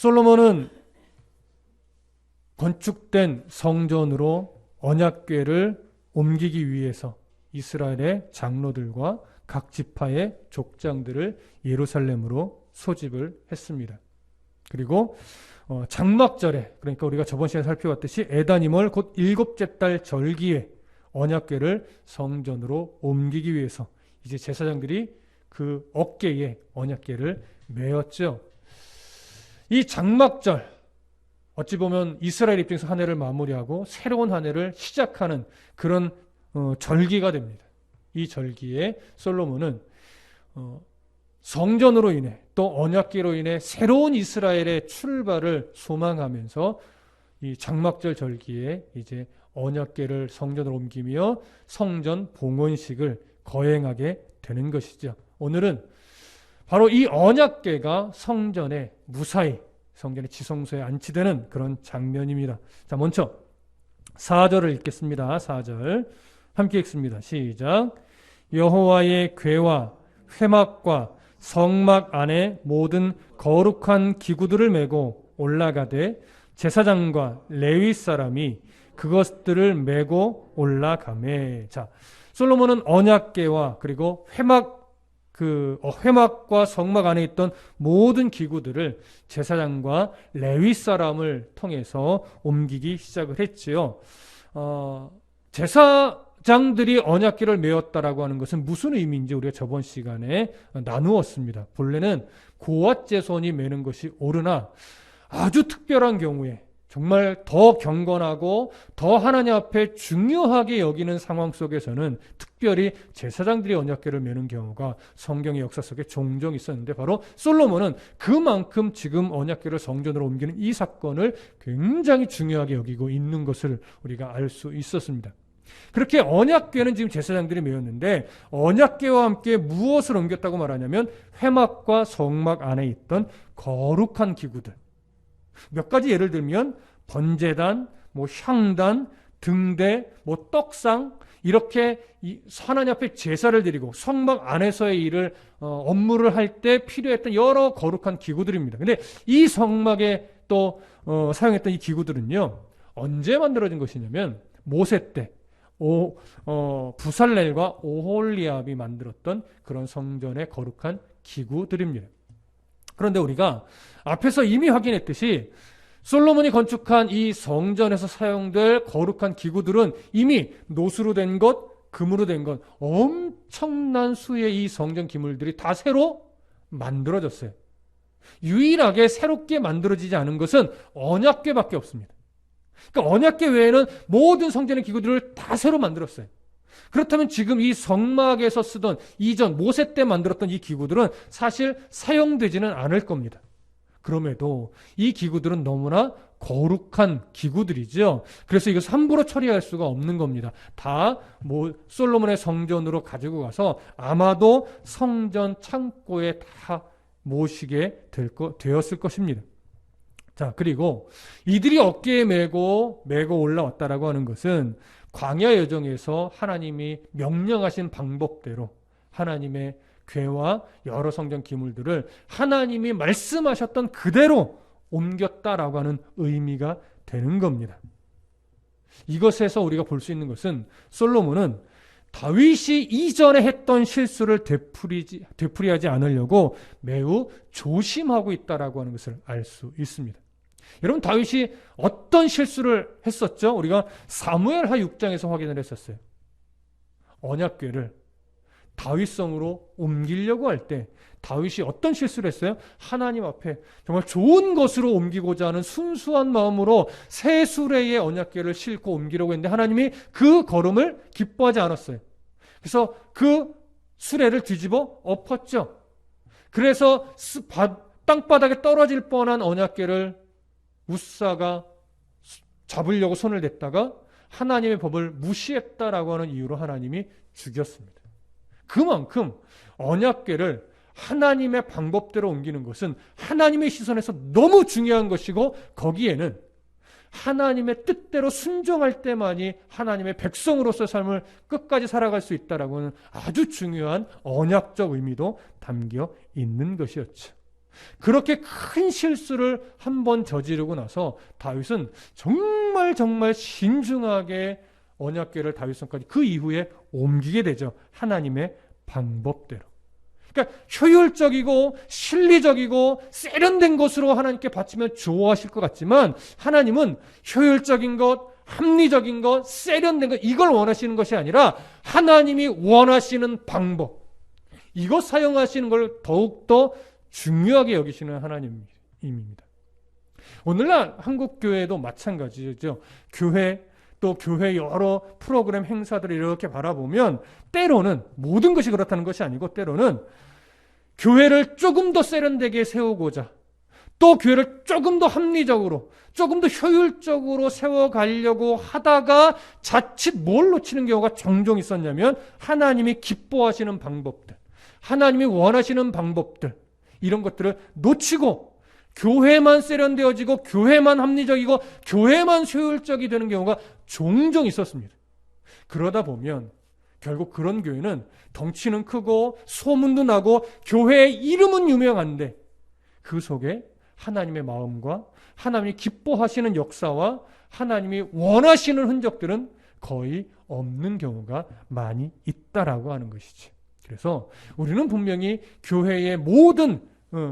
솔로몬은 건축된 성전으로 언약궤를 옮기기 위해서 이스라엘의 장로들과 각 지파의 족장들을 예루살렘으로 소집을 했습니다. 그리고 장막절에, 그러니까 우리가 저번 시간에 살펴봤듯이 에다님월 곧 일곱째 달 절기에 언약궤를 성전으로 옮기기 위해서 이제 제사장들이 그 어깨에 언약궤를 메었죠. 이 장막절, 어찌 보면 이스라엘 입장에서 한 해를 마무리하고 새로운 한 해를 시작하는 그런 절기가 됩니다. 이 절기에 솔로몬은 성전으로 인해 또 언약궤로 인해 새로운 이스라엘의 출발을 소망하면서 이 장막절 절기에 이제 언약궤를 성전으로 옮기며 성전 봉헌식을 거행하게 되는 것이죠. 오늘은 바로 이 언약궤가 성전에 무사히 성전의 지성소에 안치되는 그런 장면입니다. 자, 먼저 4절을 읽겠습니다. 4절 함께 읽습니다. 시작. 여호와의 궤와 회막과 성막 안에 모든 거룩한 기구들을 메고 올라가되 제사장과 레위 사람이 그것들을 메고 올라가매. 자, 솔로몬은 언약궤와 그리고 회막과 성막 안에 있던 모든 기구들을 제사장과 레위 사람을 통해서 옮기기 시작을 했지요. 제사장들이 언약궤를 메었다라고 하는 것은 무슨 의미인지 우리가 저번 시간에 나누었습니다. 본래는 고앗 제손이 메는 것이 옳으나 아주 특별한 경우에 정말 더 경건하고 더 하나님 앞에 중요하게 여기는 상황 속에서는 특별히 제사장들이 언약궤를 메는 경우가 성경의 역사 속에 종종 있었는데 바로 솔로몬은 그만큼 지금 언약궤를 성전으로 옮기는 이 사건을 굉장히 중요하게 여기고 있는 것을 우리가 알 수 있었습니다. 그렇게 언약궤는 지금 제사장들이 메었는데 언약궤와 함께 무엇을 옮겼다고 말하냐면 회막과 성막 안에 있던 거룩한 기구들, 몇 가지 예를 들면 번제단, 향단, 등대, 떡상 이렇게 하나님 앞에 제사를 드리고 성막 안에서의 일을 업무를 할 때 필요했던 여러 거룩한 기구들입니다. 근데 이 성막에 또 사용했던 이 기구들은요 언제 만들어진 것이냐면 모세 때 부살렐과 오홀리압이 만들었던 그런 성전의 거룩한 기구들입니다. 그런데 우리가 앞에서 이미 확인했듯이 솔로몬이 건축한 이 성전에서 사용될 거룩한 기구들은 이미 노수로 된 것, 금으로 된 것, 엄청난 수의 이 성전 기물들이 다 새로 만들어졌어요. 유일하게 새롭게 만들어지지 않은 것은 언약궤밖에 없습니다. 그러니까 언약궤 외에는 모든 성전의 기구들을 다 새로 만들었어요. 그렇다면 지금 이 성막에서 쓰던 이전 모세 때 만들었던 이 기구들은 사실 사용되지는 않을 겁니다. 그럼에도 이 기구들은 너무나 거룩한 기구들이죠. 그래서 이것을 함부로 처리할 수가 없는 겁니다. 다 솔로몬의 성전으로 가지고 가서 아마도 성전 창고에 다 모시게 되었을 것입니다. 자, 그리고 이들이 어깨에 메고 올라왔다라고 하는 것은 광야 여정에서 하나님이 명령하신 방법대로 하나님의 궤와 여러 성전 기물들을 하나님이 말씀하셨던 그대로 옮겼다라고 하는 의미가 되는 겁니다. 이것에서 우리가 볼 수 있는 것은 솔로몬은 다윗이 이전에 했던 실수를 되풀이하지 않으려고 매우 조심하고 있다라고 하는 것을 알 수 있습니다. 여러분, 다윗이 어떤 실수를 했었죠? 우리가 사무엘하 6장에서 확인을 했었어요. 언약궤를 다윗성으로 옮기려고 할 때 다윗이 어떤 실수를 했어요? 하나님 앞에 정말 좋은 것으로 옮기고자 하는 순수한 마음으로 새 수레의 언약궤를 싣고 옮기려고 했는데 하나님이 그 걸음을 기뻐하지 않았어요. 그래서 그 수레를 뒤집어 엎었죠. 그래서 땅바닥에 떨어질 뻔한 언약궤를 우사가 잡으려고 손을 댔다가 하나님의 법을 무시했다라고 하는 이유로 하나님이 죽였습니다. 그만큼 언약궤를 하나님의 방법대로 옮기는 것은 하나님의 시선에서 너무 중요한 것이고 거기에는 하나님의 뜻대로 순종할 때만이 하나님의 백성으로서의 삶을 끝까지 살아갈 수 있다라고 하는 아주 중요한 언약적 의미도 담겨 있는 것이었죠. 그렇게 큰 실수를 한번 저지르고 나서 다윗은 정말 정말 신중하게 언약궤를 다윗 성까지 그 이후에 옮기게 되죠. 하나님의 방법대로. 그러니까 효율적이고 실리적이고 세련된 것으로 하나님께 바치면 좋아하실 것 같지만 하나님은 효율적인 것, 합리적인 것, 세련된 것 이걸 원하시는 것이 아니라 하나님이 원하시는 방법, 이것 사용하시는 걸 더욱더 중요하게 여기시는 하나님입니다. 오늘날 한국교회도 마찬가지죠. 교회 또 교회 여러 프로그램 행사들을 이렇게 바라보면 때로는 모든 것이 그렇다는 것이 아니고 때로는 교회를 조금 더 세련되게 세우고자 또 교회를 조금 더 합리적으로 조금 더 효율적으로 세워가려고 하다가 자칫 뭘 놓치는 경우가 종종 있었냐면 하나님이 기뻐하시는 방법들, 하나님이 원하시는 방법들 이런 것들을 놓치고 교회만 세련되어지고 교회만 합리적이고 교회만 효율적이 되는 경우가 종종 있었습니다. 그러다 보면 결국 그런 교회는 덩치는 크고 소문도 나고 교회의 이름은 유명한데 그 속에 하나님의 마음과 하나님이 기뻐하시는 역사와 하나님이 원하시는 흔적들은 거의 없는 경우가 많이 있다라고 하는 것이지. 그래서 우리는 분명히 교회의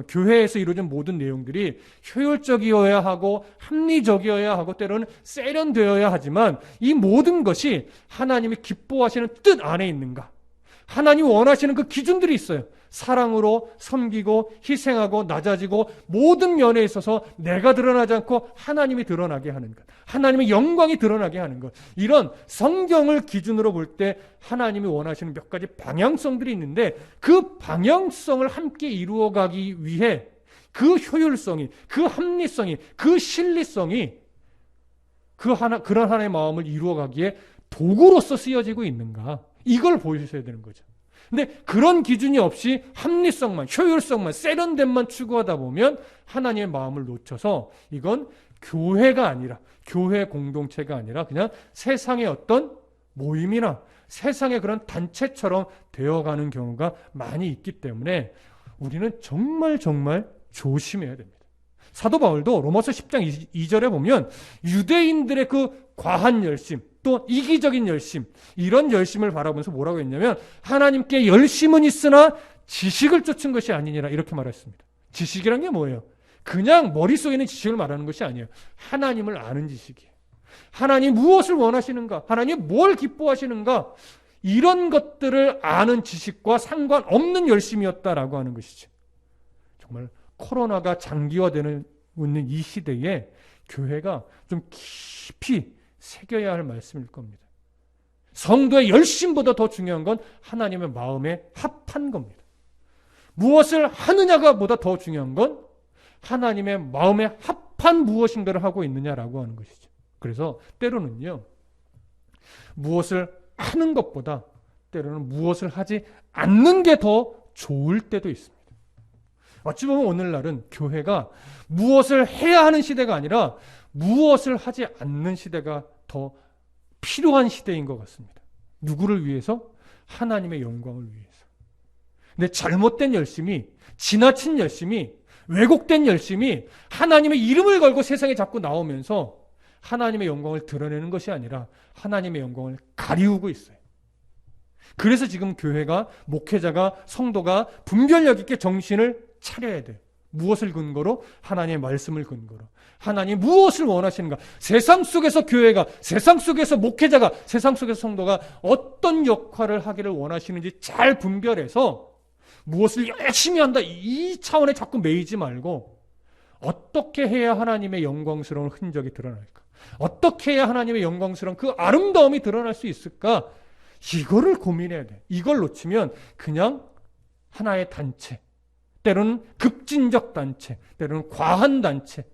교회에서 이루어진 모든 내용들이 효율적이어야 하고 합리적이어야 하고 때로는 세련되어야 하지만 이 모든 것이 하나님이 기뻐하시는 뜻 안에 있는가? 하나님이 원하시는 그 기준들이 있어요. 사랑으로 섬기고 희생하고 낮아지고 모든 면에 있어서 내가 드러나지 않고 하나님이 드러나게 하는 것, 하나님의 영광이 드러나게 하는 것, 이런 성경을 기준으로 볼 때 하나님이 원하시는 몇 가지 방향성들이 있는데 그 방향성을 함께 이루어가기 위해 그 효율성이, 그 합리성이, 그 실리성이 그런 하나님의 마음을 이루어가기에 도구로서 쓰여지고 있는가, 이걸 보여주셔야 되는 거죠. 근데 그런 기준이 없이 합리성만, 효율성만, 세련됨만 추구하다 보면 하나님의 마음을 놓쳐서 이건 교회가 아니라, 교회 공동체가 아니라 그냥 세상의 어떤 모임이나 세상의 그런 단체처럼 되어가는 경우가 많이 있기 때문에 우리는 정말 정말 조심해야 됩니다. 사도 바울도 로마서 10장 2절에 보면 유대인들의 그 과한 열심, 또 이기적인 열심, 이런 열심을 바라보면서 뭐라고 했냐면 하나님께 열심은 있으나 지식을 쫓은 것이 아니니라 이렇게 말했습니다. 지식이란 게 뭐예요? 그냥 머릿속에 있는 지식을 말하는 것이 아니에요. 하나님을 아는 지식이에요. 하나님 무엇을 원하시는가? 하나님 뭘 기뻐하시는가? 이런 것들을 아는 지식과 상관없는 열심이었다라고 하는 것이죠. 정말 코로나가 장기화되는 있는 이 시대에 교회가 좀 깊이 새겨야 할 말씀일 겁니다. 성도의 열심보다 더 중요한 건 하나님의 마음에 합한 겁니다. 무엇을 하느냐가 보다 더 중요한 건 하나님의 마음에 합한 무엇인가를 하고 있느냐라고 하는 것이죠. 그래서 때로는요, 무엇을 하는 것보다 때로는 무엇을 하지 않는 게 더 좋을 때도 있습니다. 어찌 보면 오늘날은 교회가 무엇을 해야 하는 시대가 아니라 무엇을 하지 않는 시대가 더 필요한 시대인 것 같습니다. 누구를 위해서? 하나님의 영광을 위해서. 근데 잘못된 열심이, 지나친 열심이, 왜곡된 열심이 하나님의 이름을 걸고 세상에 자꾸 나오면서 하나님의 영광을 드러내는 것이 아니라 하나님의 영광을 가리우고 있어요. 그래서 지금 교회가, 목회자가, 성도가 분별력 있게 정신을 차려야 돼요. 무엇을 근거로? 하나님의 말씀을 근거로. 하나님 무엇을 원하시는가? 세상 속에서 교회가, 세상 속에서 목회자가, 세상 속에서 성도가 어떤 역할을 하기를 원하시는지 잘 분별해서 무엇을 열심히 한다, 이 차원에 자꾸 매이지 말고 어떻게 해야 하나님의 영광스러운 흔적이 드러날까? 어떻게 해야 하나님의 영광스러운 그 아름다움이 드러날 수 있을까? 이거를 고민해야 돼. 이걸 놓치면 그냥 하나의 단체, 때로는 급진적 단체, 때로는 과한 단체,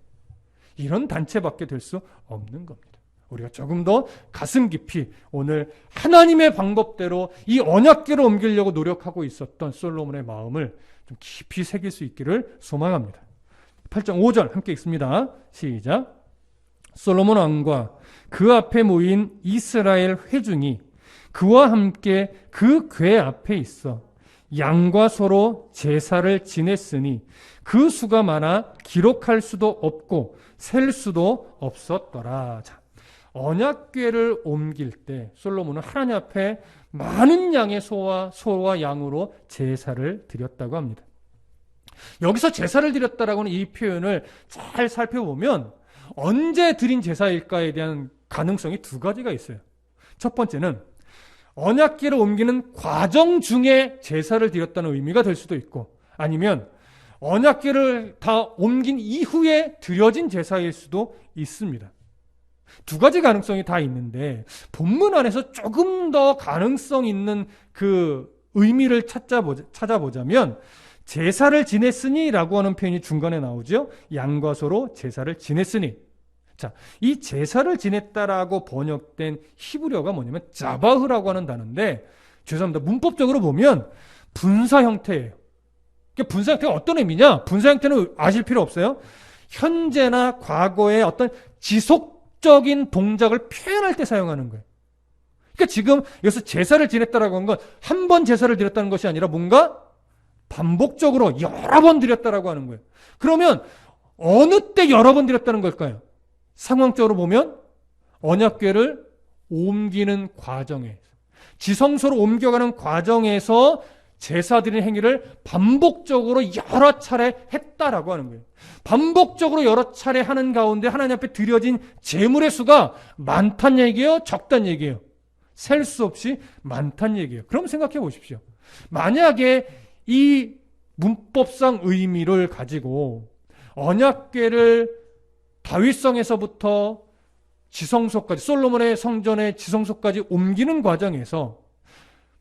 이런 단체밖에 될 수 없는 겁니다. 우리가 조금 더 가슴 깊이 오늘 하나님의 방법대로 이 언약궤로 옮기려고 노력하고 있었던 솔로몬의 마음을 좀 깊이 새길 수 있기를 소망합니다. 8장 5절 함께 읽습니다. 시작. 솔로몬 왕과 그 앞에 모인 이스라엘 회중이 그와 함께 그 궤 앞에 있어 양과 소로 제사를 지냈으니 그 수가 많아 기록할 수도 없고 셀 수도 없었더라. 자, 언약궤를 옮길 때 솔로몬은 하나님 앞에 많은 양의 소와 양으로 제사를 드렸다고 합니다. 여기서 제사를 드렸다라고는 이 표현을 잘 살펴보면 언제 드린 제사일까에 대한 가능성이 두 가지가 있어요. 첫 번째는 언약궤를 옮기는 과정 중에 제사를 드렸다는 의미가 될 수도 있고, 아니면 언약궤를 다 옮긴 이후에 드려진 제사일 수도 있습니다. 두 가지 가능성이 다 있는데 본문 안에서 조금 더 가능성 있는 그 의미를 찾아보자면 제사를 지냈으니 라고 하는 표현이 중간에 나오죠. 양과 소로 제사를 지냈으니. 자, 이 제사를 지냈다라고 번역된 히브리어가 뭐냐면 자바흐라고 하는 단어인데, 죄송합니다. 문법적으로 보면 분사 형태예요. 분사 형태가 어떤 의미냐? 분사 형태는 아실 필요 없어요. 현재나 과거의 어떤 지속적인 동작을 표현할 때 사용하는 거예요. 그러니까 지금 여기서 제사를 지냈다라고 한 건 한 번 제사를 드렸다는 것이 아니라 뭔가 반복적으로 여러 번 드렸다라고 하는 거예요. 그러면 어느 때 여러 번 드렸다는 걸까요? 상황적으로 보면 언약궤를 옮기는 과정에, 지성소로 옮겨가는 과정에서 제사 드리는 행위를 반복적으로 여러 차례 했다라고 하는 거예요. 반복적으로 여러 차례 하는 가운데 하나님 앞에 드려진 제물의 수가 많다는 얘기예요? 적다는 얘기예요? 셀 수 없이 많다는 얘기예요. 그럼 생각해 보십시오. 만약에 이 문법상 의미를 가지고 언약궤를 다윗성에서부터 지성소까지, 솔로몬의 성전의 지성소까지 옮기는 과정에서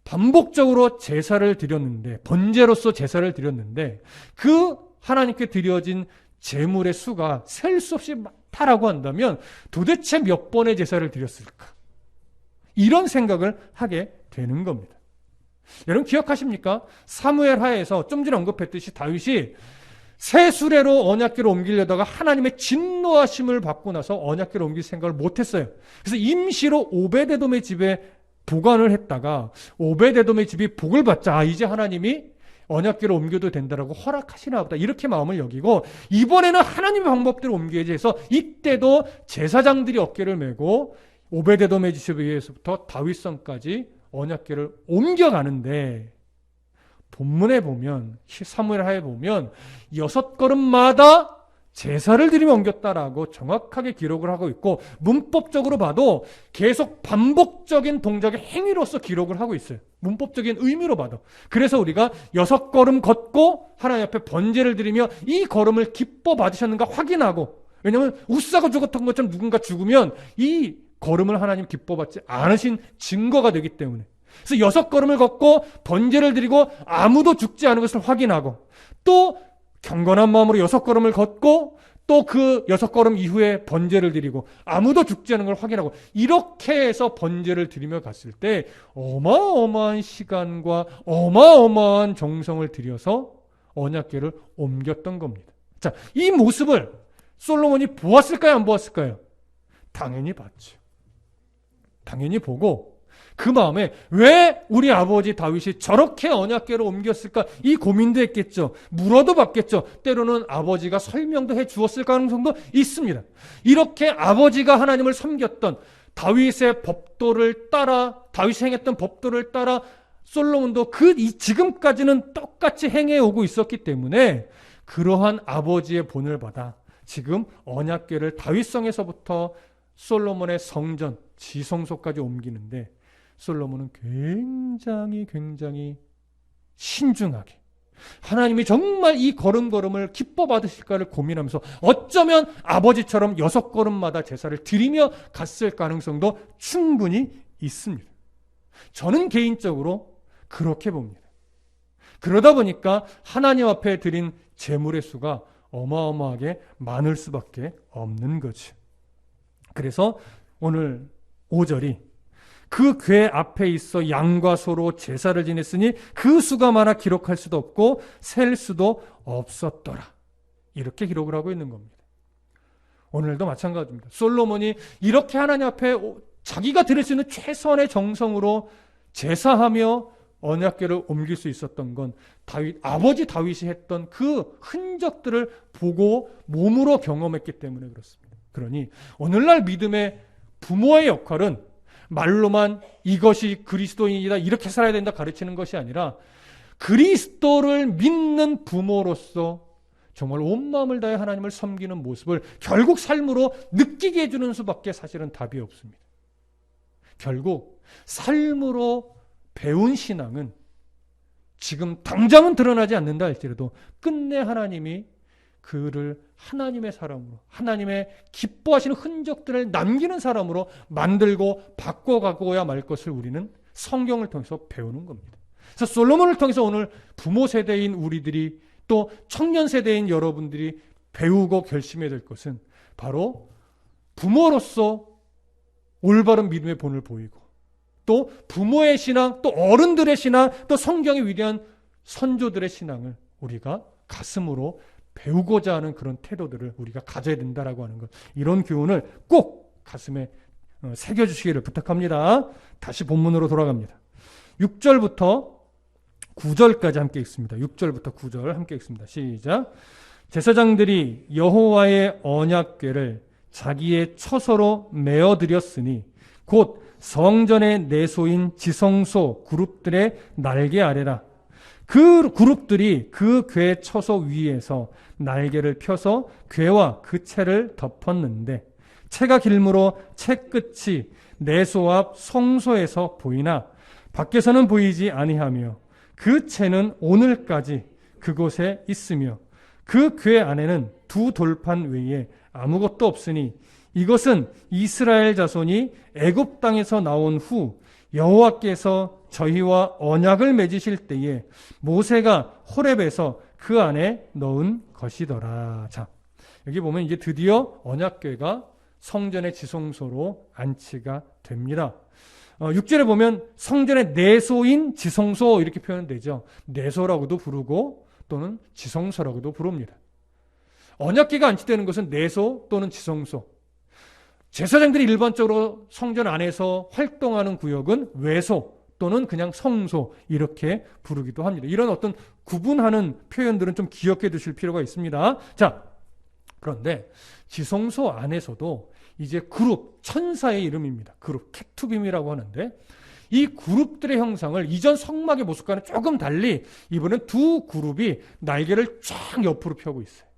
반복적으로 제사를 드렸는데, 번제로서 제사를 드렸는데 그 하나님께 드려진 제물의 수가 셀 수 없이 많다라고 한다면 도대체 몇 번의 제사를 드렸을까? 이런 생각을 하게 되는 겁니다. 여러분 기억하십니까? 사무엘 하에서 좀 전에 언급했듯이 다윗이 새 수레로 언약궤를 옮기려다가 하나님의 진노하심을 받고 나서 언약궤를 옮길 생각을 못했어요. 그래서 임시로 오베데돔의 집에 보관을 했다가 오베데돔의 집이 복을 받자 이제 하나님이 언약궤를 옮겨도 된다라고 허락하시나 보다 이렇게 마음을 여기고, 이번에는 하나님의 방법대로 옮겨야지 해서 이때도 제사장들이 어깨를 메고 오베데돔의 집에 의해서부터 다윗성까지 언약궤를 옮겨가는데, 본문에 보면, 사무엘 하에 보면 6걸음마다 제사를 드리며 옮겼다라고 정확하게 기록을 하고 있고, 문법적으로 봐도 계속 반복적인 동작의 행위로서 기록을 하고 있어요. 문법적인 의미로 봐도. 그래서 우리가 6걸음 걷고 하나님 앞에 번제를 드리며 이 걸음을 기뻐 받으셨는가 확인하고, 왜냐하면 웃사가 죽었던 것처럼 누군가 죽으면 이 걸음을 하나님 기뻐 받지 않으신 증거가 되기 때문에. 그래서 6걸음을 걷고 번제를 드리고 아무도 죽지 않은 것을 확인하고, 또 경건한 마음으로 6걸음을 걷고 또 그 6걸음 이후에 번제를 드리고 아무도 죽지 않은 걸 확인하고, 이렇게 해서 번제를 드리며 갔을 때 어마어마한 시간과 어마어마한 정성을 들여서 언약궤를 옮겼던 겁니다. 자, 이 모습을 솔로몬이 보았을까요? 안 보았을까요? 당연히 봤죠. 당연히 보고 그 마음에 왜 우리 아버지 다윗이 저렇게 언약궤를 옮겼을까 이 고민도 했겠죠. 물어도 봤겠죠. 때로는 아버지가 설명도 해 주었을 가능성도 있습니다. 이렇게 아버지가 하나님을 섬겼던 다윗의 법도를 따라, 다윗이 행했던 법도를 따라 솔로몬도 지금까지는 똑같이 행해오고 있었기 때문에 그러한 아버지의 본을 받아 지금 언약궤를 다윗성에서부터 솔로몬의 성전, 지성소까지 옮기는데 솔로몬은 굉장히 신중하게 하나님이 정말 이 걸음걸음을 기뻐 받으실까를 고민하면서 어쩌면 아버지처럼 6걸음마다 제사를 드리며 갔을 가능성도 충분히 있습니다. 저는 개인적으로 그렇게 봅니다. 그러다 보니까 하나님 앞에 드린 제물의 수가 어마어마하게 많을 수밖에 없는 거죠. 그래서 오늘 5절이 그 궤 앞에 있어 양과 소로 제사를 지냈으니 그 수가 많아 기록할 수도 없고 셀 수도 없었더라. 이렇게 기록을 하고 있는 겁니다. 오늘도 마찬가지입니다. 솔로몬이 이렇게 하나님 앞에 자기가 드릴 수 있는 최선의 정성으로 제사하며 언약궤를 옮길 수 있었던 건 아버지 다윗이 했던 그 흔적들을 보고 몸으로 경험했기 때문에 그렇습니다. 그러니 오늘날 믿음의 부모의 역할은 말로만 이것이 그리스도인이다, 이렇게 살아야 된다 가르치는 것이 아니라 그리스도를 믿는 부모로서 정말 온 마음을 다해 하나님을 섬기는 모습을 결국 삶으로 느끼게 해주는 수밖에 사실은 답이 없습니다. 결국 삶으로 배운 신앙은 지금 당장은 드러나지 않는다 할지라도 끝내 하나님이 그를 하나님의 사람으로, 하나님의 기뻐하시는 흔적들을 남기는 사람으로 만들고 바꿔가고야 말 것을 우리는 성경을 통해서 배우는 겁니다. 그래서 솔로몬을 통해서 오늘 부모 세대인 우리들이 또 청년 세대인 여러분들이 배우고 결심해야 될 것은 바로 부모로서 올바른 믿음의 본을 보이고 또 부모의 신앙, 또 어른들의 신앙, 또 성경의 위대한 선조들의 신앙을 우리가 가슴으로 배우고자 하는 그런 태도들을 우리가 가져야 된다라고 하는 것, 이런 교훈을 꼭 가슴에 새겨주시기를 부탁합니다. 다시 본문으로 돌아갑니다. 6절부터 9절까지 함께 읽습니다. 6절부터 9절 함께 읽습니다. 시작. 제사장들이 여호와의 언약궤를 자기의 처소로 메어드렸으니 곧 성전의 내소인 지성소 그룹들의 날개 아래라. 그 그룹들이 그 궤 처소 위에서 날개를 펴서 궤와 그 채를 덮었는데 채가 길므로 채 끝이 내소 앞 성소에서 보이나 밖에서는 보이지 아니하며 그 채는 오늘까지 그곳에 있으며 그 궤 안에는 두 돌판 외에 아무것도 없으니 이것은 이스라엘 자손이 애굽 땅에서 나온 후 여호와께서 저희와 언약을 맺으실 때에 모세가 호렙에서 그 안에 넣은 것이더라. 자, 여기 보면 이제 드디어 언약궤가 성전의 지성소로 안치가 됩니다. 6절에 보면 성전의 내소인 지성소 이렇게 표현되죠. 내소라고도 부르고 또는 지성소라고도 부릅니다. 언약궤가 안치되는 것은 내소 또는 지성소. 제사장들이 일반적으로 성전 안에서 활동하는 구역은 외소 또는 그냥 성소 이렇게 부르기도 합니다. 이런 어떤 구분하는 표현들은 좀 기억해 두실 필요가 있습니다. 자, 그런데 지성소 안에서도 이제 그룹, 천사의 이름입니다. 그룹, 케투빔이라고 하는데 이 그룹들의 형상을 이전 성막의 모습과는 조금 달리 이번엔 두 그룹이 날개를 쫙 옆으로 펴고 있어요.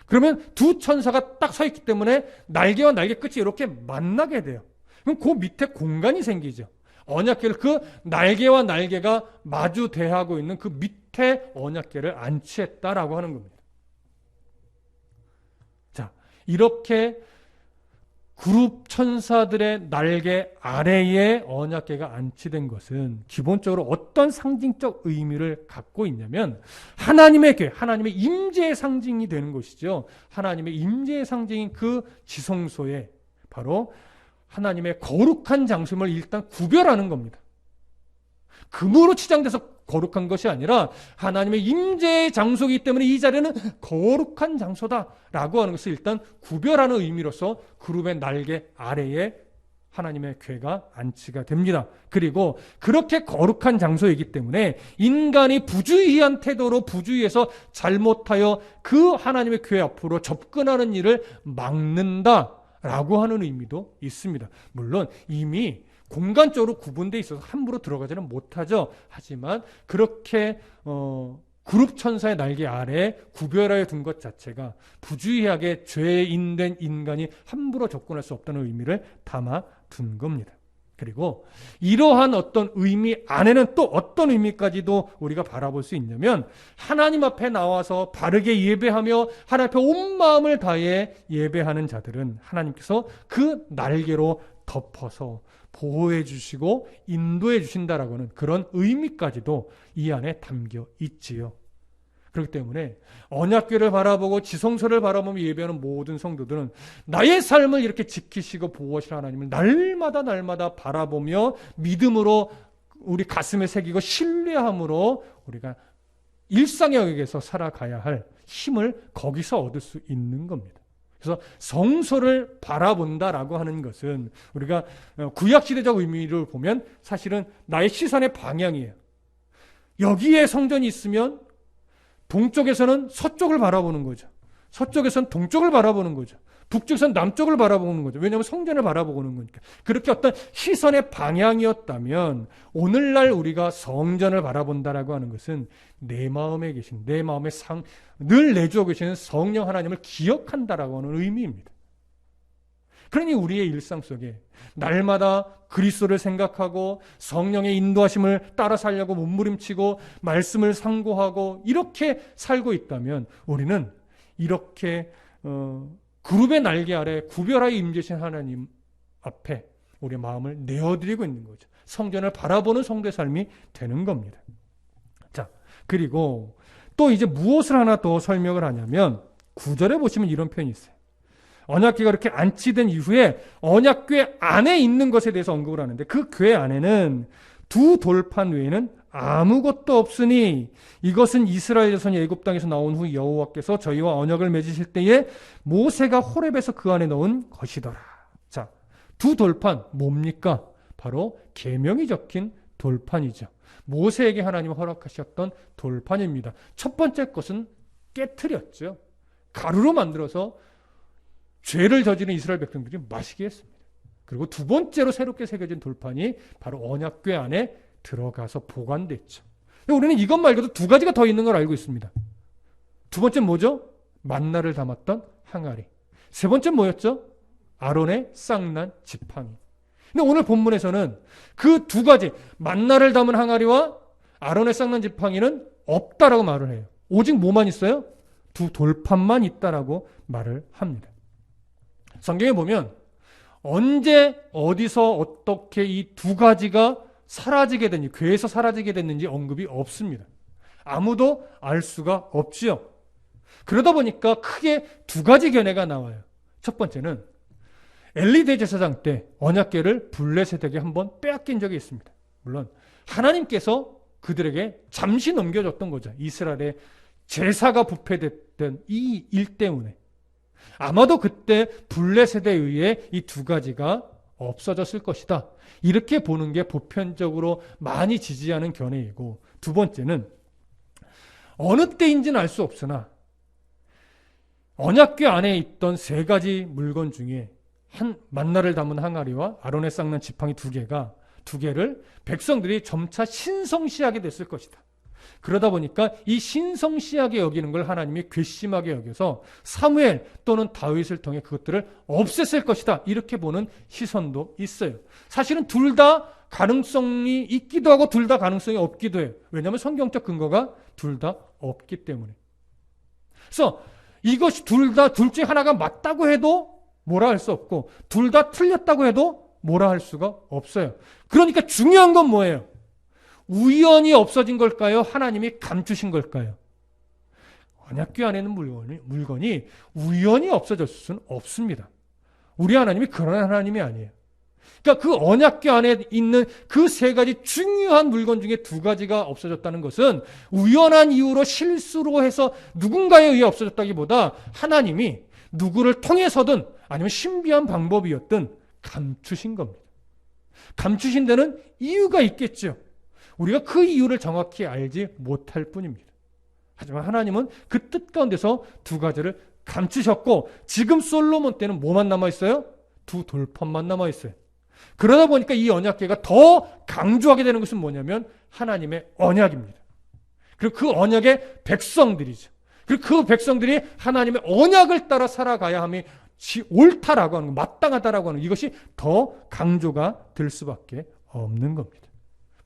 그러면 두 천사가 딱 서 있기 때문에 날개와 날개 끝이 이렇게 만나게 돼요. 그럼 그 밑에 공간이 생기죠. 언약궤를 그 날개와 날개가 마주 대하고 있는 그 밑에 언약궤를 안치했다라고 하는 겁니다. 자, 이렇게 그룹 천사들의 날개 아래에 언약궤가 안치된 것은 기본적으로 어떤 상징적 의미를 갖고 있냐면 하나님의 궤, 하나님의 임재의 상징이 되는 것이죠. 하나님의 임재의 상징인 그 지성소에 바로 하나님의 거룩한 장소임을 일단 구별하는 겁니다. 금으로 치장돼서 거룩한 것이 아니라 하나님의 임재의 장소이기 때문에 이 자리는 거룩한 장소다라고 하는 것을 일단 구별하는 의미로서 그룹의 날개 아래에 하나님의 궤가 안치가 됩니다. 그리고 그렇게 거룩한 장소이기 때문에 인간이 부주의한 태도로 부주의해서 잘못하여 그 하나님의 궤 앞으로 접근하는 일을 막는다라고 하는 의미도 있습니다. 물론 이미 공간적으로 구분되어 있어서 함부로 들어가지는 못하죠. 하지만 그렇게 그룹 천사의 날개 아래에 구별하여 둔 것 자체가 부주의하게 죄인된 인간이 함부로 접근할 수 없다는 의미를 담아 둔 겁니다. 그리고 이러한 어떤 의미 안에는 또 어떤 의미까지도 우리가 바라볼 수 있냐면 하나님 앞에 나와서 바르게 예배하며 하나님 앞에 온 마음을 다해 예배하는 자들은 하나님께서 그 날개로 덮어서 보호해 주시고 인도해 주신다라고 하는 그런 의미까지도 이 안에 담겨 있지요. 그렇기 때문에 언약궤를 바라보고 지성소를 바라보며 예배하는 모든 성도들은 나의 삶을 이렇게 지키시고 보호하시는 하나님을 날마다 바라보며 믿음으로 우리 가슴에 새기고 신뢰함으로 우리가 일상의 영역에서 살아가야 할 힘을 거기서 얻을 수 있는 겁니다. 그래서 성소를 바라본다라고 하는 것은 우리가 구약시대적 의미를 보면 사실은 나의 시선의 방향이에요. 여기에 성전이 있으면 동쪽에서는 서쪽을 바라보는 거죠. 서쪽에서는 동쪽을 바라보는 거죠. 북쪽에서는 남쪽을 바라보는 거죠. 왜냐하면 성전을 바라보는 거니까. 그렇게 어떤 시선의 방향이었다면 오늘날 우리가 성전을 바라본다라고 하는 것은 내 마음에 계신, 내 마음에 늘 내주어 계시는 성령 하나님을 기억한다라고 하는 의미입니다. 그러니 우리의 일상 속에 날마다 그리스도를 생각하고 성령의 인도하심을 따라 살려고 몸부림치고 말씀을 상고하고 이렇게 살고 있다면 우리는 이렇게 그룹의 날개 아래 구별하여 임재신 하나님 앞에 우리의 마음을 내어드리고 있는 거죠. 성전을 바라보는 성도의 삶이 되는 겁니다. 자, 그리고 또 이제 무엇을 하나 더 설명을 하냐면 9절에 보시면 이런 표현이 있어요. 언약궤가 이렇게 안치된 이후에 언약궤 안에 있는 것에 대해서 언급을 하는데 그 궤 안에는 두 돌판 외에는 아무것도 없으니 이것은 이스라엘 자손이 애굽 땅에서 나온 후 여호와께서 저희와 언약을 맺으실 때에 모세가 호렙에서 그 안에 넣은 것이더라. 자, 두 돌판 뭡니까? 바로 계명이 적힌 돌판이죠. 모세에게 하나님 허락하셨던 돌판입니다. 첫 번째 것은 깨트렸죠. 가루로 만들어서 죄를 저지른 이스라엘 백성들이 마시게 했습니다. 그리고 두 번째로 새롭게 새겨진 돌판이 바로 언약궤 안에 들어가서 보관됐죠. 우리는 이것 말고도 두 가지가 더 있는 걸 알고 있습니다. 두 번째는 뭐죠? 만나를 담았던 항아리. 세 번째는 뭐였죠? 아론의 쌍난 지팡이. 근데 오늘 본문에서는 그 두 가지, 만나를 담은 항아리와 아론의 쌍난 지팡이는 없다라고 말을 해요. 오직 뭐만 있어요? 두 돌판만 있다라고 말을 합니다. 성경에 보면 언제 어디서 어떻게 이 두 가지가 사라지게 됐는지, 궤에서 사라지게 됐는지 언급이 없습니다. 아무도 알 수가 없지요. 그러다 보니까 크게 두 가지 견해가 나와요. 첫 번째는 엘리 대제사장 때 언약궤를 블레셋에게 한번 빼앗긴 적이 있습니다. 물론 하나님께서 그들에게 잠시 넘겨줬던 거죠. 이스라엘의 제사가 부패됐던 이 일 때문에. 아마도 그때 블레셋에 의해 이 두 가지가 없어졌을 것이다. 이렇게 보는 게 보편적으로 많이 지지하는 견해이고, 두 번째는 어느 때인지는 알 수 없으나 언약궤 안에 있던 세 가지 물건 중에 만나를 담은 항아리와 아론의 쌍난 지팡이 두 개를 백성들이 점차 신성시하게 됐을 것이다. 그러다 보니까 이 신성시하게 여기는 걸 하나님이 괘씸하게 여겨서 사무엘 또는 다윗을 통해 그것들을 없앴을 것이다. 이렇게 보는 시선도 있어요. 사실은 둘 다 가능성이 있기도 하고 둘 다 가능성이 없기도 해요. 왜냐하면 성경적 근거가 둘 다 없기 때문에. 그래서 이것이 둘 중에 하나가 맞다고 해도 뭐라 할 수 없고 둘 다 틀렸다고 해도 뭐라 할 수가 없어요. 그러니까 중요한 건 뭐예요? 우연히 없어진 걸까요? 하나님이 감추신 걸까요? 언약궤 안에 있는 물건이 우연히 없어졌을 수는 없습니다. 우리 하나님이 그런 하나님이 아니에요. 그러니까 그 언약궤 안에 있는 그 세 가지 중요한 물건 중에 두 가지가 없어졌다는 것은 우연한 이유로 실수로 해서 누군가에 의해 없어졌다기보다 하나님이 누구를 통해서든 아니면 신비한 방법이었든 감추신 겁니다. 감추신 데는 이유가 있겠죠. 우리가 그 이유를 정확히 알지 못할 뿐입니다. 하지만 하나님은 그 뜻 가운데서 두 가지를 감추셨고 지금 솔로몬 때는 뭐만 남아있어요? 두 돌판만 남아있어요. 그러다 보니까 이 언약궤가 더 강조하게 되는 것은 뭐냐면 하나님의 언약입니다. 그리고 그 언약의 백성들이죠. 그리고 그 백성들이 하나님의 언약을 따라 살아가야 함이 옳다라고 하는 것, 마땅하다라고 하는 이것이 더 강조가 될 수밖에 없는 겁니다.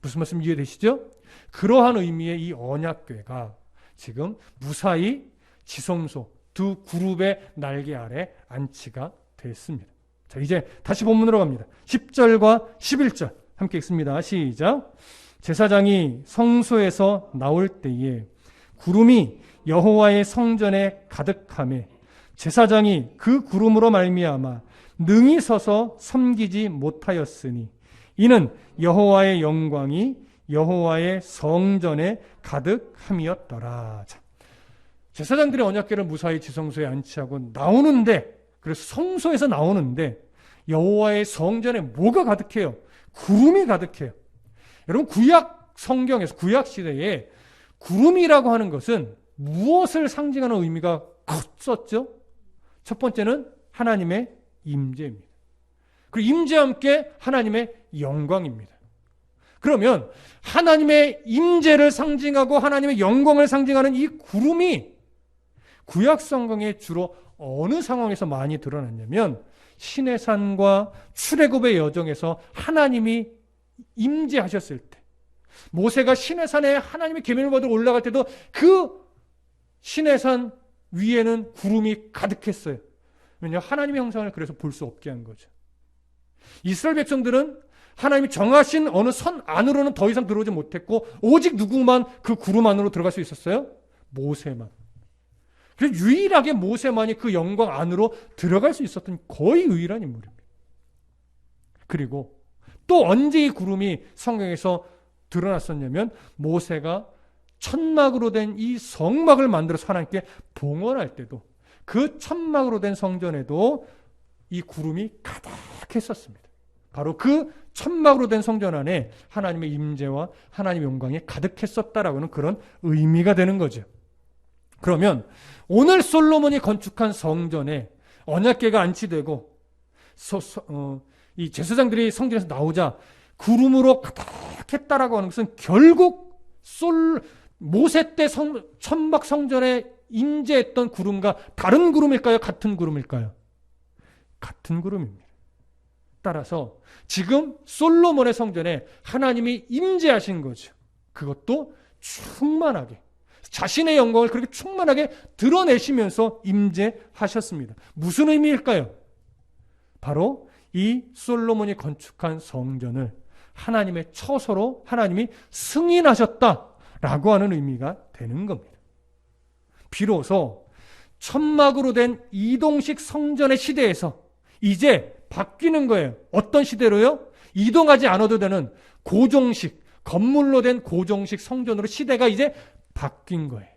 무슨 말씀 이해되시죠? 그러한 의미의 이 언약궤가 지금 무사히 지성소 두 그룹의 날개 아래 안치가 됐습니다. 자, 이제 다시 본문으로 갑니다. 10절과 11절 함께 읽습니다. 시작. 제사장이 성소에서 나올 때에 구름이 여호와의 성전에 가득하매 제사장이 그 구름으로 말미암아 능히 서서 섬기지 못하였으니 이는 여호와의 영광이 여호와의 성전에 가득함이었더라. 자, 제사장들의 언약궤를 무사히 지성소에 안치하고 나오는데, 그래서 성소에서 나오는데 여호와의 성전에 뭐가 가득해요? 구름이 가득해요. 여러분 구약 성경에서 구약 시대에 구름이라고 하는 것은 무엇을 상징하는 의미가 컸었죠? 첫 번째는 하나님의 임재입니다. 그리고 임재와 함께 하나님의 영광입니다. 그러면 하나님의 임재를 상징하고 하나님의 영광을 상징하는 이 구름이 구약 성경에 주로 어느 상황에서 많이 드러났냐면 시내산과 출애굽의 여정에서 하나님이 임재하셨을 때, 모세가 시내산에 하나님의 계명을 받으러 올라갈 때도 그 시내산 위에는 구름이 가득했어요. 왜냐하면 하나님의 형상을 그래서 볼 수 없게 한 거죠. 이스라엘 백성들은 하나님이 정하신 어느 선 안으로는 더 이상 들어오지 못했고 오직 누구만 그 구름 안으로 들어갈 수 있었어요? 모세만. 그래서 유일하게 모세만이 그 영광 안으로 들어갈 수 있었던 거의 유일한 인물입니다. 그리고 또 언제 이 구름이 성경에서 드러났었냐면 모세가 천막으로 된 이 성막을 만들어서 하나님께 봉헌할 때도 그 천막으로 된 성전에도 이 구름이 가득했었습니다. 바로 그 천막으로 된 성전 안에 하나님의 임재와 하나님의 영광이 가득했었다라고 하는 그런 의미가 되는 거죠. 그러면 오늘 솔로몬이 건축한 성전에 언약궤가 안치되고 이 제사장들이 성전에서 나오자 구름으로 가득했다라고 하는 것은 결국 모세 때 천막 성전에 임재했던 구름과 다른 구름일까요? 같은 구름일까요? 같은 구름입니다. 따라서 지금 솔로몬의 성전에 하나님이 임재하신 거죠. 그것도 충만하게, 자신의 영광을 그렇게 충만하게 드러내시면서 임재하셨습니다. 무슨 의미일까요? 바로 이 솔로몬이 건축한 성전을 하나님의 처소로 하나님이 승인하셨다라고 하는 의미가 되는 겁니다. 비로소 천막으로 된 이동식 성전의 시대에서 이제 바뀌는 거예요. 어떤 시대로요? 이동하지 않아도 되는 고정식, 건물로 된 고정식 성전으로 시대가 이제 바뀐 거예요.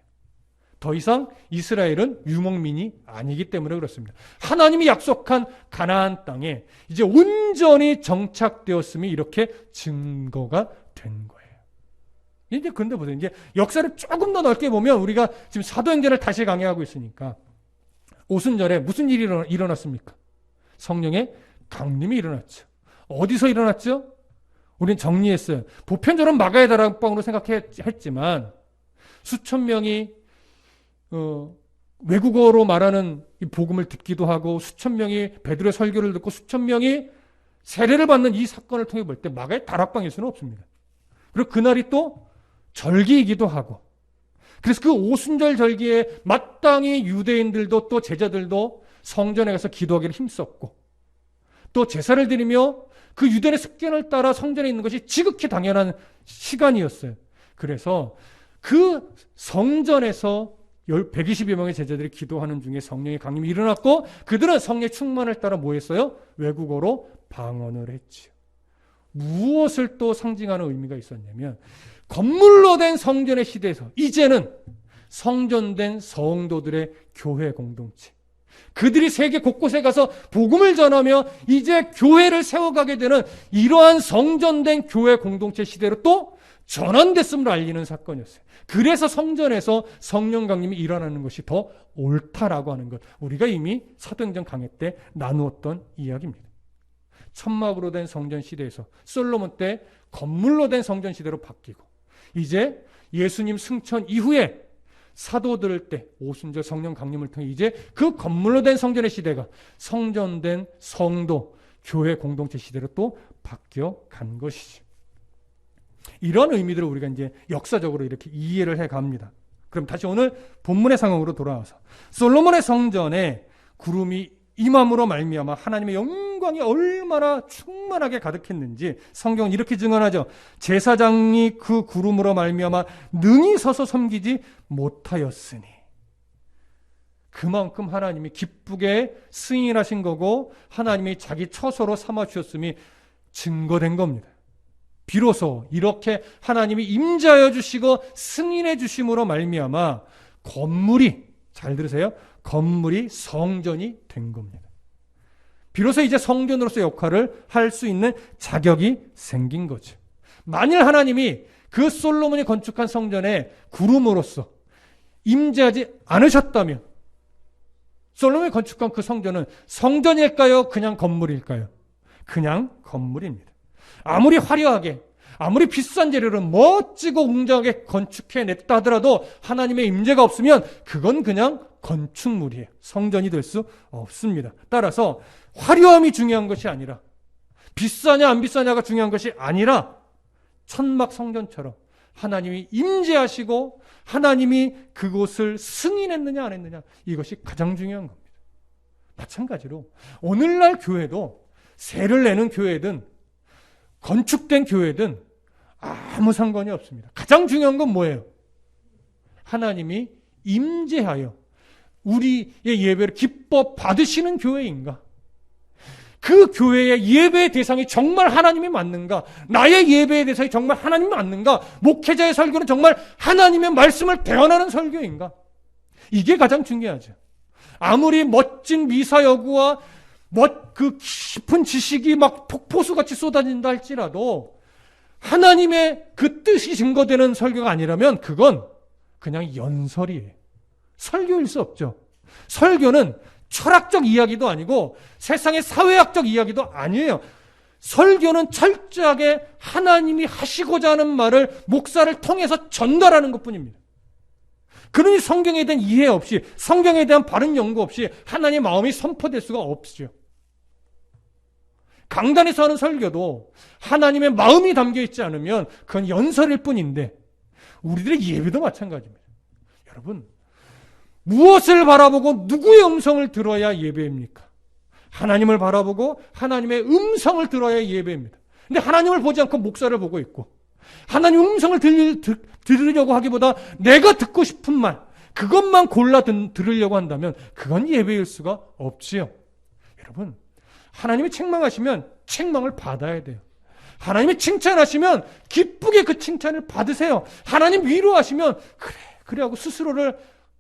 더 이상 이스라엘은 유목민이 아니기 때문에 그렇습니다. 하나님이 약속한 가나안 땅에 이제 온전히 정착되었음이 이렇게 증거가 된 거예요. 이제 근데 보세요. 이제 역사를 조금 더 넓게 보면 우리가 지금 사도행전을 다시 강의하고 있으니까 오순절에 무슨 일이 일어났습니까? 성령의 강림이 일어났죠. 어디서 일어났죠? 우린 정리했어요. 보편적으로 마가의 다락방으로 생각했지만 수천 명이 외국어로 말하는 이 복음을 듣기도 하고 수천 명이 베드로의 설교를 듣고 수천 명이 세례를 받는 이 사건을 통해 볼 때 마가의 다락방일 수는 없습니다. 그리고 그날이 또 절기이기도 하고 그래서 그 오순절 절기에 마땅히 유대인들도 또 제자들도 성전에 가서 기도하기를 힘썼고 또 제사를 드리며 그 유대인의 습관을 따라 성전에 있는 것이 지극히 당연한 시간이었어요. 그래서 그 성전에서 120여 명의 제자들이 기도하는 중에 성령의 강림이 일어났고 그들은 성령의 충만을 따라 뭐 했어요? 외국어로 방언을 했지요. 무엇을 또 상징하는 의미가 있었냐면 건물로 된 성전의 시대에서 이제는 성전된 성도들의 교회 공동체, 그들이 세계 곳곳에 가서 복음을 전하며 이제 교회를 세워가게 되는 이러한 성전된 교회 공동체 시대로 또 전환됐음을 알리는 사건이었어요. 그래서 성전에서 성령 강림이 일어나는 것이 더 옳다라고 하는 것, 우리가 이미 사도행전 강해 때 나누었던 이야기입니다. 천막으로 된 성전 시대에서 솔로몬 때 건물로 된 성전 시대로 바뀌고 이제 예수님 승천 이후에 사도들 때 오순절 성령 강림을 통해 이제 그 건물로 된 성전의 시대가 성전된 성도 교회 공동체 시대로 또 바뀌어 간 것이죠. 이런 의미들을 우리가 이제 역사적으로 이렇게 이해를 해 갑니다. 그럼 다시 오늘 본문의 상황으로 돌아와서 솔로몬의 성전에 구름이 임함으로 말미암아 하나님의 영광이 얼마나 충만하게 가득했는지 성경은 이렇게 증언하죠. 제사장이 그 구름으로 말미암아 능히 서서 섬기지 못하였으니 그만큼 하나님이 기쁘게 승인하신 거고 하나님이 자기 처소로 삼아 주셨음이 증거된 겁니다. 비로소 이렇게 하나님이 임재하여 주시고 승인해 주심으로 말미암아 건물이, 잘 들으세요, 건물이 성전이 된 겁니다. 비로소 이제 성전으로서 역할을 할 수 있는 자격이 생긴 거죠. 만일 하나님이 그 솔로몬이 건축한 성전에 구름으로서 임재하지 않으셨다면 솔로몬이 건축한 그 성전은 성전일까요? 그냥 건물일까요? 그냥 건물입니다. 아무리 화려하게, 아무리 비싼 재료를 멋지고 웅장하게 건축해냈다 하더라도 하나님의 임재가 없으면 그건 그냥 건축물이에요. 성전이 될 수 없습니다. 따라서 화려함이 중요한 것이 아니라, 비싸냐 안 비싸냐가 중요한 것이 아니라 천막 성전처럼 하나님이 임재하시고 하나님이 그곳을 승인했느냐 안 했느냐, 이것이 가장 중요한 겁니다. 마찬가지로 오늘날 교회도 세를 내는 교회든 건축된 교회든 아무 상관이 없습니다. 가장 중요한 건 뭐예요? 하나님이 임재하여 우리의 예배를 기뻐 받으시는 교회인가? 그 교회의 예배의 대상이 정말 하나님이 맞는가? 나의 예배의 대상이 정말 하나님이 맞는가? 목회자의 설교는 정말 하나님의 말씀을 대언하는 설교인가? 이게 가장 중요하죠. 아무리 멋진 미사여구와 그 깊은 지식이 막 폭포수같이 쏟아진다 할지라도 하나님의 그 뜻이 증거되는 설교가 아니라면 그건 그냥 연설이에요. 설교일 수 없죠. 설교는 철학적 이야기도 아니고 세상의 사회학적 이야기도 아니에요. 설교는 철저하게 하나님이 하시고자 하는 말을 목사를 통해서 전달하는 것뿐입니다. 그러니 성경에 대한 이해 없이, 성경에 대한 바른 연구 없이 하나님의 마음이 선포될 수가 없죠. 강단에서 하는 설교도 하나님의 마음이 담겨있지 않으면 그건 연설일 뿐인데 우리들의 예배도 마찬가지입니다. 여러분, 무엇을 바라보고 누구의 음성을 들어야 예배입니까? 하나님을 바라보고 하나님의 음성을 들어야 예배입니다. 근데 하나님을 보지 않고 목사를 보고 있고 하나님 음성을 들으려고 하기보다 내가 듣고 싶은 말, 그것만 골라 들으려고 한다면 그건 예배일 수가 없지요. 여러분, 하나님이 책망하시면 책망을 받아야 돼요. 하나님이 칭찬하시면 기쁘게 그 칭찬을 받으세요. 하나님 위로하시면 그래 하고 스스로를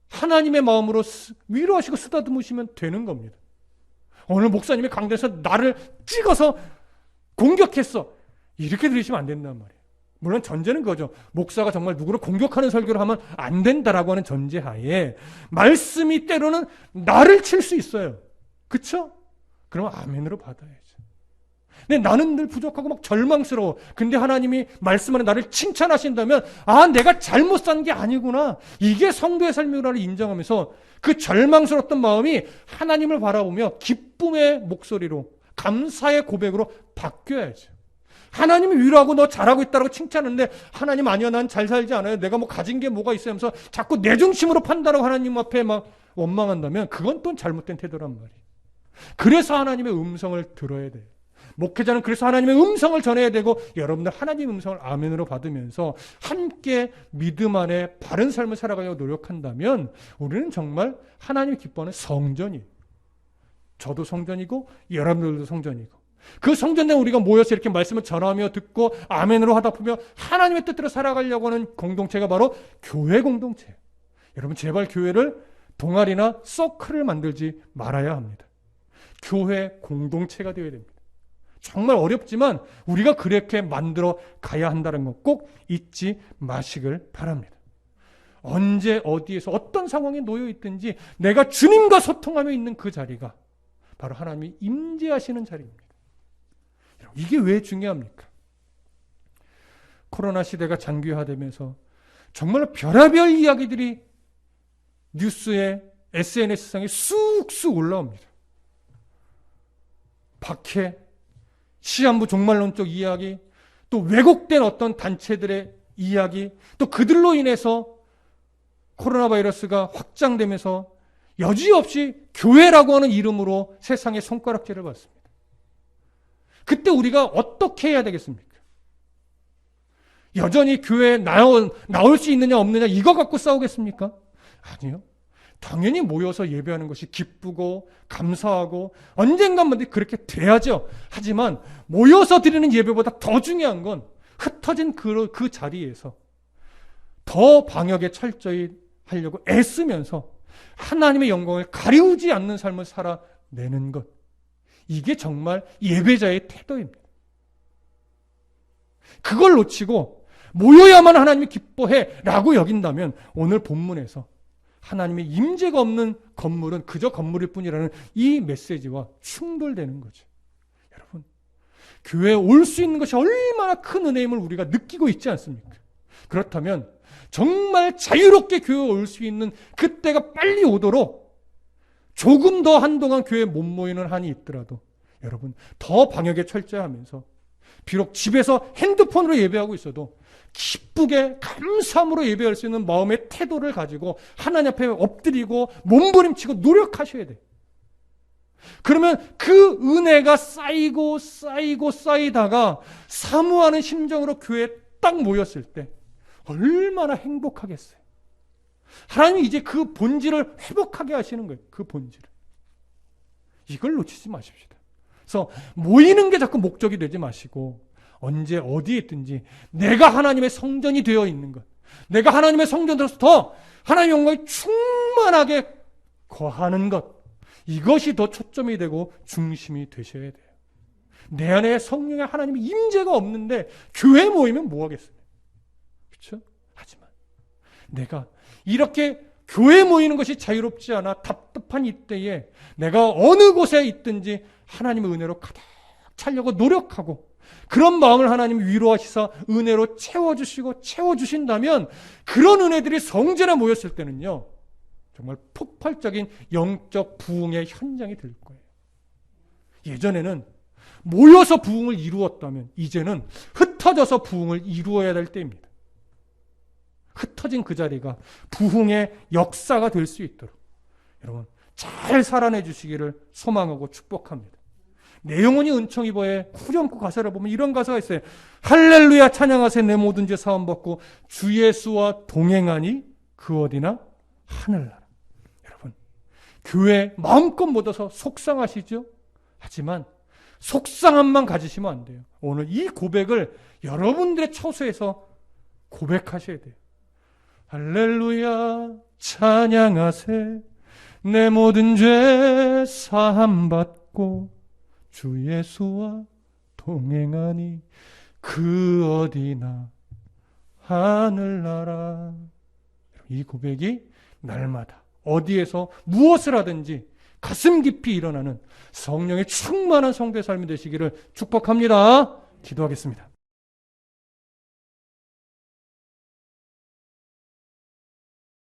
하나님의 마음으로 위로하시고 쓰다듬으시면 되는 겁니다. 오늘 목사님이 강단에서 나를 찍어서 공격했어, 이렇게 들으시면 안 된단 말이에요. 물론 전제는 그거죠. 목사가 정말 누구를 공격하는 설교를 하면 안 된다라고 하는 전제하에 말씀이 때로는 나를 칠 수 있어요. 그렇죠? 그러면 아멘으로 받아야죠. 근데 나는 늘 부족하고 막 절망스러워. 근데 하나님이 말씀 안에 나를 칭찬하신다면 내가 잘못 산 게 아니구나, 이게 성도의 삶이구나를 인정하면서 그 절망스러웠던 마음이 하나님을 바라보며 기쁨의 목소리로, 감사의 고백으로 바뀌어야죠. 하나님이 위로하고 너 잘하고 있다고 칭찬하는데 하나님 아니야, 난 잘 살지 않아요, 내가 뭐 가진 게 뭐가 있어요 하면서 자꾸 내 중심으로 판단하고 하나님 앞에 막 원망한다면 그건 또 잘못된 태도란 말이에요. 그래서 하나님의 음성을 들어야 돼요. 목회자는 그래서 하나님의 음성을 전해야 되고 여러분들 하나님의 음성을 아멘으로 받으면서 함께 믿음 안에 바른 삶을 살아가려고 노력한다면 우리는 정말 하나님이 기뻐하는 성전이에요. 저도 성전이고 여러분들도 성전이고, 그 성전에 우리가 모여서 이렇게 말씀을 전하며 듣고 아멘으로 하다 보면 하나님의 뜻대로 살아가려고 하는 공동체가 바로 교회 공동체예요. 여러분, 제발 교회를 동아리나 서클을 만들지 말아야 합니다. 교회 공동체가 되어야 됩니다. 정말 어렵지만 우리가 그렇게 만들어 가야 한다는 것 꼭 잊지 마시길 바랍니다. 언제 어디에서 어떤 상황에 놓여 있든지 내가 주님과 소통하며 있는 그 자리가 바로 하나님이 임재하시는 자리입니다. 이게 왜 중요합니까? 코로나 시대가 장기화되면서 정말로 별의별 이야기들이 뉴스에 SNS상에 쑥쑥 올라옵니다. 박해, 시한부 종말론적 이야기, 또 왜곡된 어떤 단체들의 이야기, 또 그들로 인해서 코로나 바이러스가 확장되면서 여지없이 교회라고 하는 이름으로 세상에 손가락질을 받습니다. 그때 우리가 어떻게 해야 되겠습니까? 여전히 교회에 나올 수 있느냐 없느냐 이거 갖고 싸우겠습니까? 아니요. 당연히 모여서 예배하는 것이 기쁘고 감사하고 언젠간 그렇게 돼야죠. 하지만 모여서 드리는 예배보다 더 중요한 건 흩어진 그 자리에서 더 방역에 철저히 하려고 애쓰면서 하나님의 영광을 가리우지 않는 삶을 살아내는 것, 이게 정말 예배자의 태도입니다. 그걸 놓치고 모여야만 하나님이 기뻐해 라고 여긴다면 오늘 본문에서 하나님의 임재가 없는 건물은 그저 건물일 뿐이라는 이 메시지와 충돌되는 거죠. 여러분, 교회에 올 수 있는 것이 얼마나 큰 은혜임을 우리가 느끼고 있지 않습니까? 그렇다면 정말 자유롭게 교회에 올 수 있는 그때가 빨리 오도록 조금 더 한동안 교회에 못 모이는 한이 있더라도 여러분 더 방역에 철저하면서 비록 집에서 핸드폰으로 예배하고 있어도 기쁘게 감사함으로 예배할 수 있는 마음의 태도를 가지고 하나님 앞에 엎드리고 몸부림치고 노력하셔야 돼요. 그러면 그 은혜가 쌓이고 쌓이고 쌓이다가 사모하는 심정으로 교회에 딱 모였을 때 얼마나 행복하겠어요. 하나님이 이제 그 본질을 회복하게 하시는 거예요. 그 본질을. 이걸 놓치지 마십시다. 그래서 모이는 게 자꾸 목적이 되지 마시고 언제 어디에 있든지 내가 하나님의 성전이 되어 있는 것, 내가 하나님의 성전으로서 더 하나님의 영광이 충만하게 거하는 것, 이것이 더 초점이 되고 중심이 되셔야 돼요. 내 안에 성령의 하나님의 임재가 없는데 교회 모이면 뭐 하겠어요? 그렇죠? 하지만 내가 이렇게 교회 모이는 것이 자유롭지 않아 답답한 이때에 내가 어느 곳에 있든지 하나님의 은혜로 가득 차려고 노력하고 그런 마음을 하나님이 위로하시사 은혜로 채워주시고 채워주신다면 그런 은혜들이 성전에 모였을 때는요 정말 폭발적인 영적 부흥의 현장이 될 거예요. 예전에는 모여서 부흥을 이루었다면 이제는 흩어져서 부흥을 이루어야 될 때입니다. 흩어진 그 자리가 부흥의 역사가 될 수 있도록 여러분 잘 살아내 주시기를 소망하고 축복합니다. 내 영혼이 은총이보에 후렴구 가사를 보면 이런 가사가 있어요. 할렐루야 찬양하세 내 모든 죄 사함 받고 주 예수와 동행하니 그 어디나 하늘나라. 여러분 교회 마음껏 못 와서 속상하시죠? 하지만 속상함만 가지시면 안 돼요. 오늘 이 고백을 여러분들의 처소에서 고백하셔야 돼요. 할렐루야 찬양하세 내 모든 죄 사함 받고 주 예수와 동행하니 그 어디나 하늘나라. 이 고백이 날마다 어디에서 무엇을 하든지 가슴 깊이 일어나는 성령의 충만한 성도의 삶이 되시기를 축복합니다. 기도하겠습니다.